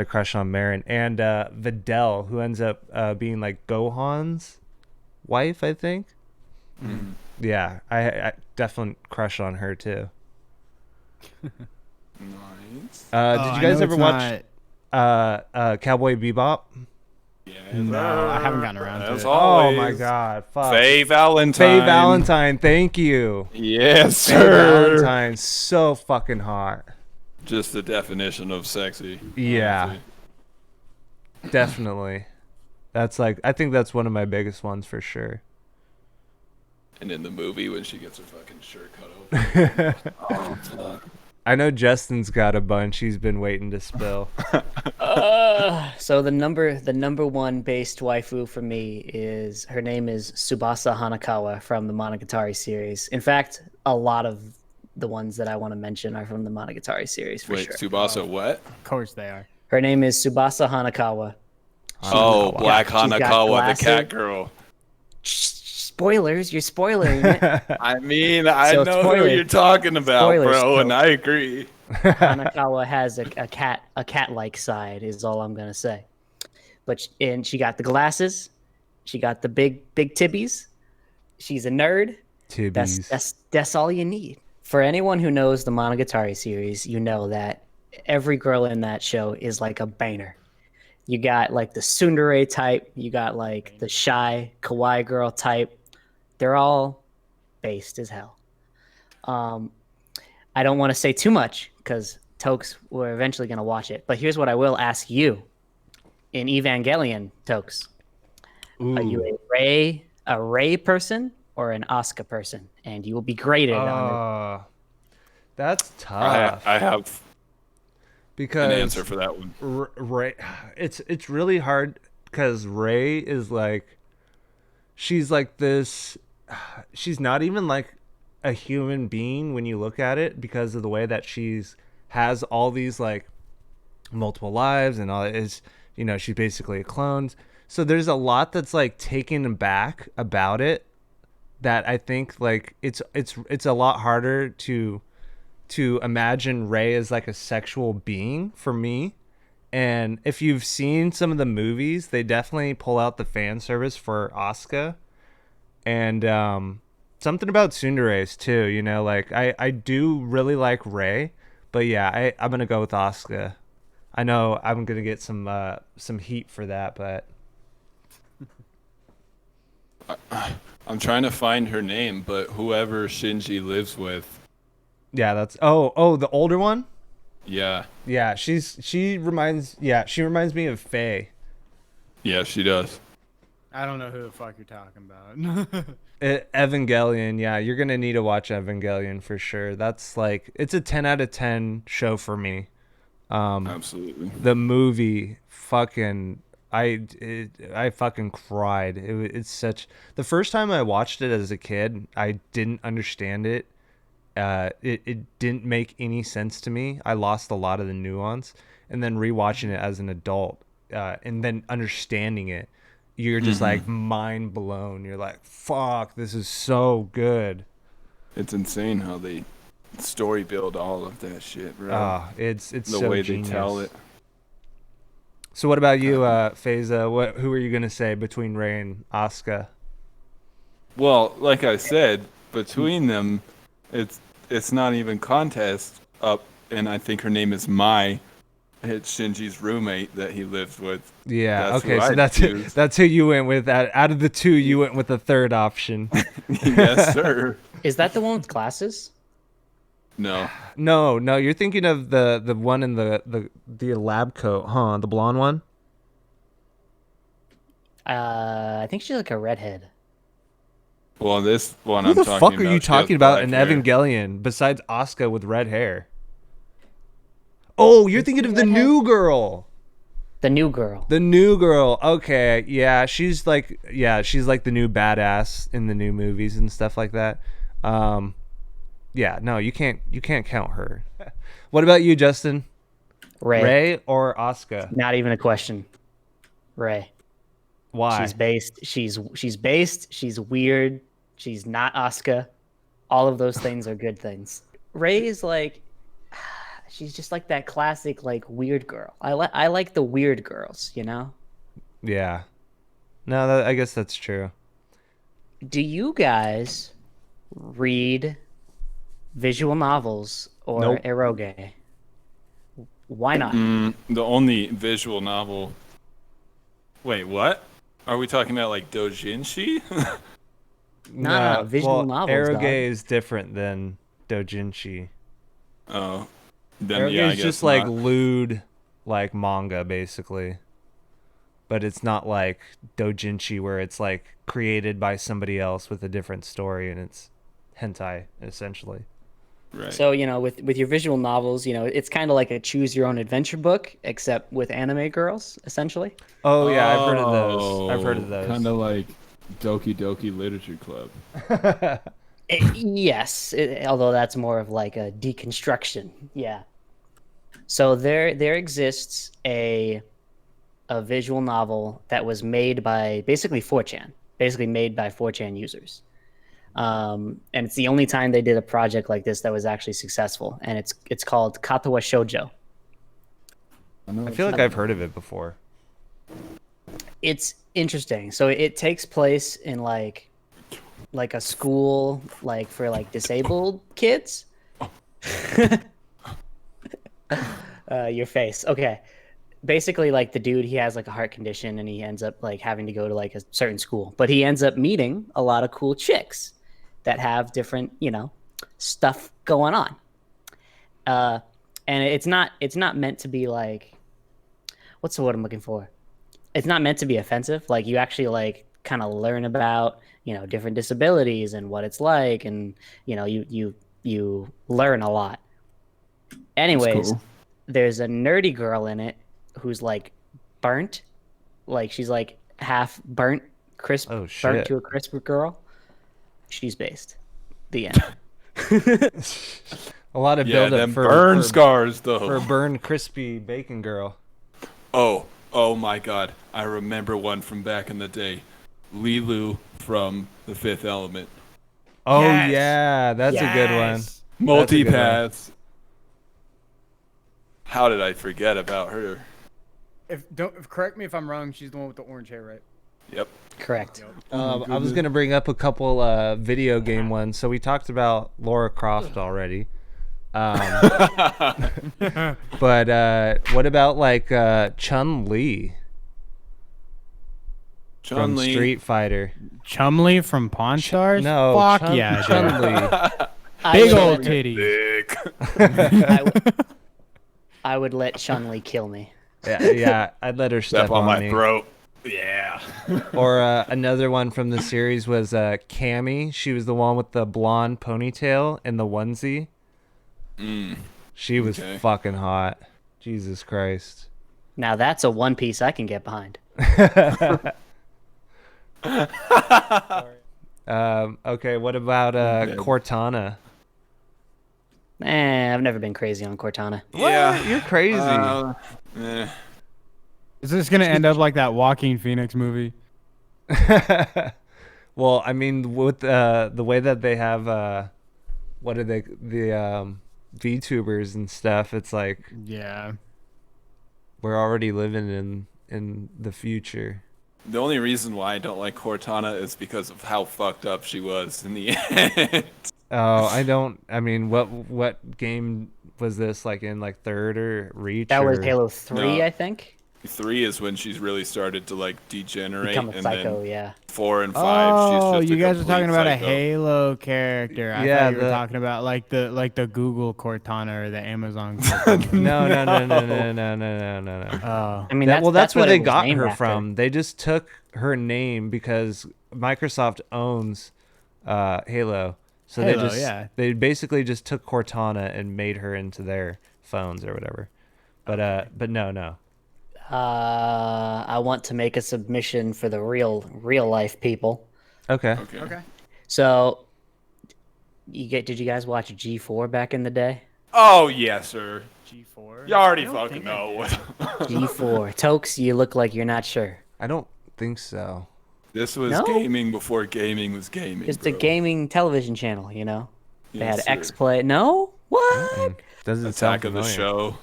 crush on Marin, and Videl, who ends up being like Gohan's wife, I think. Yeah, I definitely crush on her too. Nice. Did you guys ever watch Cowboy Bebop? Yeah, No, I haven't gotten around to As it. Oh always. my God! Fuck. Faye Valentine. Faye Valentine, thank you. Yes, Faye sir. Valentine, so fucking hot. Just the definition of sexy. Yeah. honestly. Definitely. That's like, I think that's one of my biggest ones for sure. And in the movie when she gets her fucking shirt cut open. Oh, fuck. I know Justin's got a bunch he's been waiting to spill. So the number 1 based waifu for me is, her name is Tsubasa Hanakawa from the Monogatari series. In fact, a lot of the ones that I want to mention are from the Monogatari series for Wait, sure. Tsubasa what? Of course they are. Her name is Tsubasa Hanakawa. Oh, Black She's got Hanakawa, the glasses. cat girl. Spoilers, you're spoiling it. I mean, I So know spoiler- who you're talking about, spoilers, bro, and so- I agree. Hanakawa has a cat-like side, is all I'm gonna say. But and she got the glasses, she got the big tibbies. She's a nerd. Tibbies. That's all you need. For anyone who knows the Monogatari series, you know that every girl in that show is like a banger. You got like the tsundere type, you got like the shy kawaii girl type. They're all based as hell. I don't want to say too much because Tokes, we're eventually going to watch it. But here's what I will ask you. In Evangelion, Tokes, are you a Rey person or an Asuka person? And you will be graded on That's tough. I have because an answer for that one. Ray, it's really hard because Ray is like, she's like this. She's not even like a human being when you look at it because of the way that has all these like multiple lives and all. Is, you know, she's basically a clone. So there's a lot that's like taken back about it that I think like it's a lot harder to imagine Rey as like a sexual being for me. And if you've seen some of the movies, they definitely pull out the fan service for Asuka. And something about tsunderes too, you know, like I do really like Rey, but yeah, I'm gonna go with Asuka. I know I'm gonna get some heat for that, but I'm trying to find her name, but whoever Shinji lives with. yeah, that's the older one. Yeah. Yeah, she reminds me of Faye. Yeah, she does. I don't know who the fuck you're talking about. Evangelion, yeah, you're gonna need to watch Evangelion for sure. That's like it's a 10 out of 10 show for me. Absolutely. The movie, fucking, I fucking cried. It's such. The first time I watched it as a kid, I didn't understand it. It didn't make any sense to me. I lost a lot of the nuance, and then rewatching it as an adult, and then understanding it, you're just like mind blown. You're like, fuck, this is so good. It's insane how they story build all of that shit, bro. It's the so way genius. they tell it. So what about you, Faiza? Who are you gonna say between Ray and Asuka? Well, like I said, between them, it's not even contest up, and I think her name is Mai. It's Shinji's roommate that he lived with. Yeah. That's Okay. who So I'd choose. that's who you went with. Out of the two, you went with the third option. Yes, sir. Is that the one with glasses? No. No. You're thinking of the one in the lab coat, huh? The blonde one. I think she's like a redhead. Well, this one Who I'm the talking fuck about. are you she has talking about in black hair. Evangelion besides Asuka with red hair? Oh, you're thinking of the redhead? new girl. The new girl. The new girl. Okay, yeah, she's like the new badass in the new movies and stuff like that. Yeah, no, you can't count her. What about you, Justin? Ray or Asuka? Not even a question. Ray. Why? She's based. She's based. She's weird. She's not Asuka. All of those things are good things. Ray is like, she's just like that classic like weird girl. I like the weird girls, you know. Yeah. No, I guess that's true. Do you guys read visual novels or Nope. eroge? Why not? The only visual novel. Wait, what? Are we talking about like doujinshi? No, visual novels, Eroge dog. is different than doujinshi. Oh, then Eroge yeah, I is guess just like not. lewd, like manga basically. But it's not like doujinshi where it's like created by somebody else with a different story and it's hentai essentially. Right. So, you know, with your visual novels, you know, it's kind of like a choose your own adventure book, except with anime girls, essentially. Oh yeah, I've heard of those. I've heard of those. Kind of like Doki Doki Literature Club. Yes, although that's more of like a deconstruction. Yeah. So there exists a visual novel that was made by basically 4chan, made by 4chan users. And it's the only time they did a project like this that was actually successful, and it's called Katawa Shoujo. I feel like I've heard of it before. It's interesting. So it takes place in like a school like for like disabled kids. Your face. Okay. Basically, like the dude, he has like a heart condition and he ends up like having to go to like a certain school, but he ends up meeting a lot of cool chicks that have different, you know, stuff going on. And it's not meant to be like, what's the word I'm looking for? It's not meant to be offensive. Like you actually like kind of learn about, you know, different disabilities and what it's like. And, you know, you learn a lot. Anyways, cool. There's a nerdy girl in it who's like burnt. Like she's like half burnt, crisp, Oh, shit. burnt to a crisp girl. She's based. The end. A lot of Yeah, build them up for burn scars though. for a burned crispy bacon girl. Oh my God! I remember one from back in the day, Lilu from The Fifth Element. Oh Yes. yeah, that's a good one. Yes. Multipaths. How did I forget about her? Correct me if I'm wrong. She's the one with the orange hair, right? Yep. Correct. I was gonna bring up a couple video game ones. So we talked about Lara Croft already. But what about like Chun-Li from Chun-Li. Street Fighter? Chumley from Pawn Stars? No, Fuck yeah, dude. Chun-Li. Big I old would- titties. I would let Chun-Li kill me. Yeah, I'd let her step Step on my me. throat. Yeah. Or another one from the series was Cammy. She was the one with the blonde ponytail and the onesie. She was fucking hot. Jesus Christ. Now that's a One Piece I can get behind. Okay, what about Cortana? I've never been crazy on Cortana. What? You're crazy. Is this gonna end up like that Joaquin Phoenix movie? Well, I mean, with the way that they have, what are they, the VTubers and stuff, it's like Yeah. we're already living in the future. The only reason why I don't like Cortana is because of how fucked up she was in the end. Oh, I mean, what game was this, like in like third or Reach? That was or... Halo 3, No. I think. 3 is when she's really started to like degenerate, Become a and psycho, then yeah. 4 and 5. Oh, she's just you guys are talking about a psycho. Halo character. I Yeah, thought you were talking about like the Google Cortana or the Amazon Cortana. No. Oh. I mean, That's where what they it was got named her after. from. They just took her name because Microsoft owns Halo. So Halo, they basically just took Cortana and made her into their phones or whatever. But no. I want to make a submission for the real life people. Okay. Okay. So, did you guys watch G4 back in the day? Oh yes, sir. G4. You already fucking know what. G4. Tokes, you look like you're not sure. I don't think so. This was No? gaming before gaming was gaming. It's a bro. gaming television channel, you know? They Yes, had sir. X-Play. No? What? Doesn't sound Attack of the familiar. Show.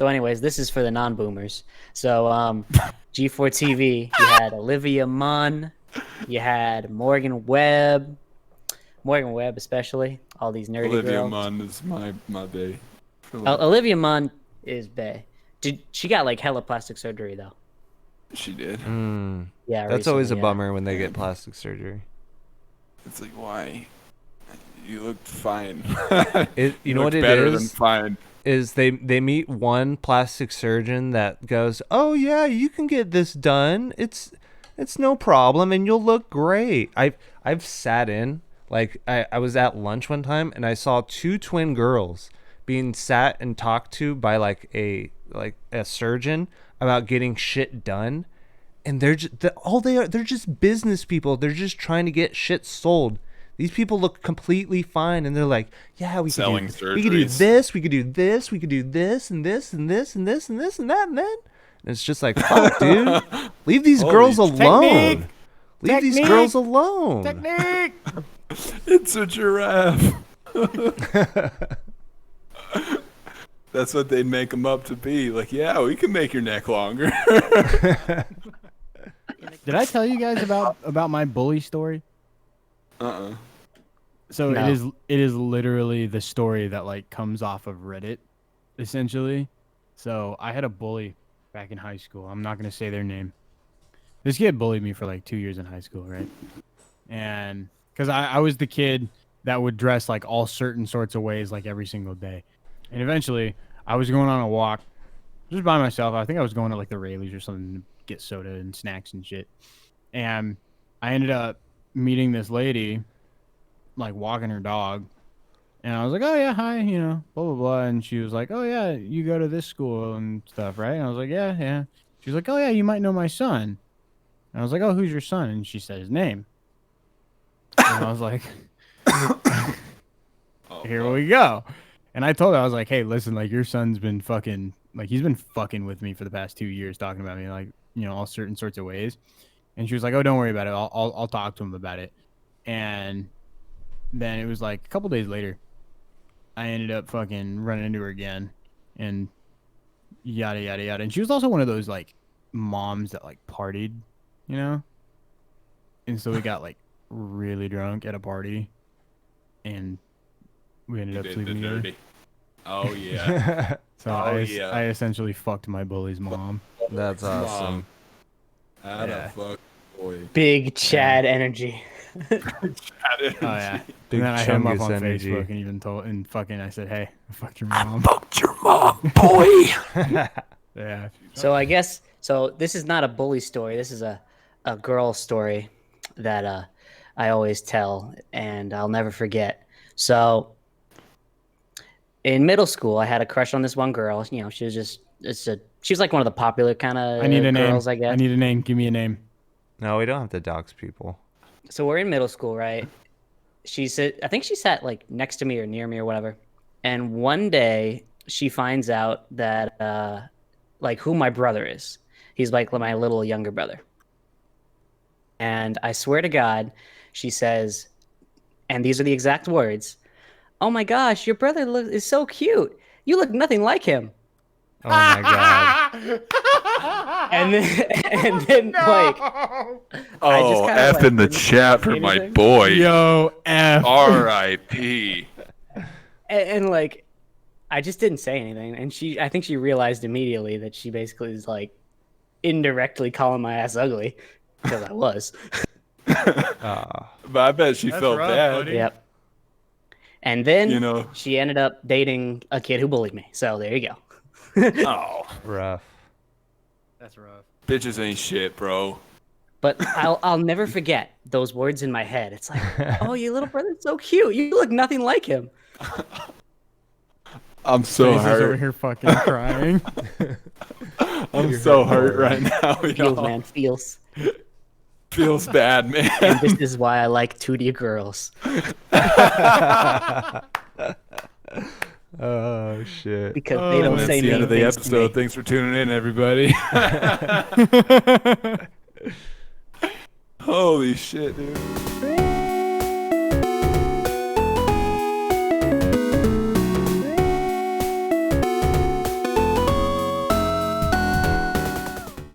So anyways, this is for the non-boomers. So G4 TV, you had Olivia Munn, you had Morgan Webb especially, all these nerdy Olivia girls. Munn is my bae. Olivia Munn is bae. She got like hella plastic surgery though. She did. Yeah, That's always a recently, yeah. bummer when they get plastic surgery. It's like, why? You looked fine. You know looked what it better than is? fine. Is they meet one plastic surgeon that goes, "Oh yeah, you can get this done. It's no problem, and you'll look great." I've sat in, like I was at lunch one time and I saw two twin girls being sat and talked to by like a surgeon about getting shit done, and they're just business people. They're just trying to get shit sold. These people look completely fine, and they're like, "Yeah, we could do surgeries. this, we could do this, we could do this, and this, and this, and this, and this, and that, and then." And it's just like, fuck, dude, leave these girls alone. Leave these girls alone. Technique. It's a giraffe. That's what they'd make them up to be. Like, yeah, we can make your neck longer. Did I tell you guys about my bully story? So No. it is literally the story that like comes off of Reddit, essentially. So I had a bully back in high school. I'm not gonna say their name. This kid bullied me for like 2 years in high school, right? And because I was the kid that would dress like all certain sorts of ways like every single day. And eventually I was going on a walk just by myself. I think I was going to like the Rayleigh's or something to get soda and snacks and shit. And I ended up meeting this lady, like walking her dog. And I was like, "Oh yeah, hi, you know, blah, blah, blah." And she was like, "Oh yeah, you go to this school and stuff, right?" And I was like, "Yeah, yeah." She was like, "Oh yeah, you might know my son." And I was like, "Oh, who's your son?" And she said his name. And I was like, "Here we go." And I told her, I was like, "Hey, listen, like your son's been fucking, like he's been fucking with me for the past 2 years, talking about me, like, you know, all certain sorts of ways." And she was like, "Oh, don't worry about it. I'll talk to him about it." And then it was like a couple days later, I ended up fucking running into her again, and yada yada yada. And she was also one of those like moms that like partied, you know. And so we got like really drunk at a party, and we ended up Did the sleeping together. dirty. Oh yeah. So Oh, I essentially fucked my bully's mom. That's awesome. How Yeah. the fuck, boy? Big Chad energy. Oh yeah. Big And then I hit him up Chungus on energy. Facebook and even told, and fucking I said, "Hey, I fucked your mom." Fucked your mom, boy. Yeah. So I guess So this is not a bully story. This is a girl story that I always tell, and I'll never forget. So in middle school, I had a crush on this one girl. You know, she was just she was like one of the popular kind of I need a girls, name. I guess. I need a name. Give me a name. No, we don't have to dox people. So we're in middle school, right? I think she sat like next to me or near me or whatever. And one day she finds out that like who my brother is. He's like my little younger brother. And I swear to God, she says, and these are the exact words, "Oh my gosh, your brother is so cute. You look nothing like him." Oh my god. And then like, I just Oh, kinda, F like, in the didn't chat say for my anything. boy. Yo, F. R.I.P. And like, I just didn't say anything. And I think she realized immediately that she basically is like indirectly calling my ass ugly because I was. Ah. But I bet she That's felt rough, bad. buddy. Yep. And then You know. she ended up dating a kid who bullied me. So there you go. Oh, Rough. That's rough. bitches ain't shit, bro. But I'll never forget those words in my head. It's like, "Oh, your little brother's so cute. You look nothing like him." I'm so Faces over hurt. here fucking crying. I'm so hurt right now. Feels, Y'all. man, feels. Feels bad, man. And this is why I like 2D girls. Oh shit. Because they don't That's say the end mean of the things to me. episode. Thanks for tuning in, everybody. Holy shit, dude.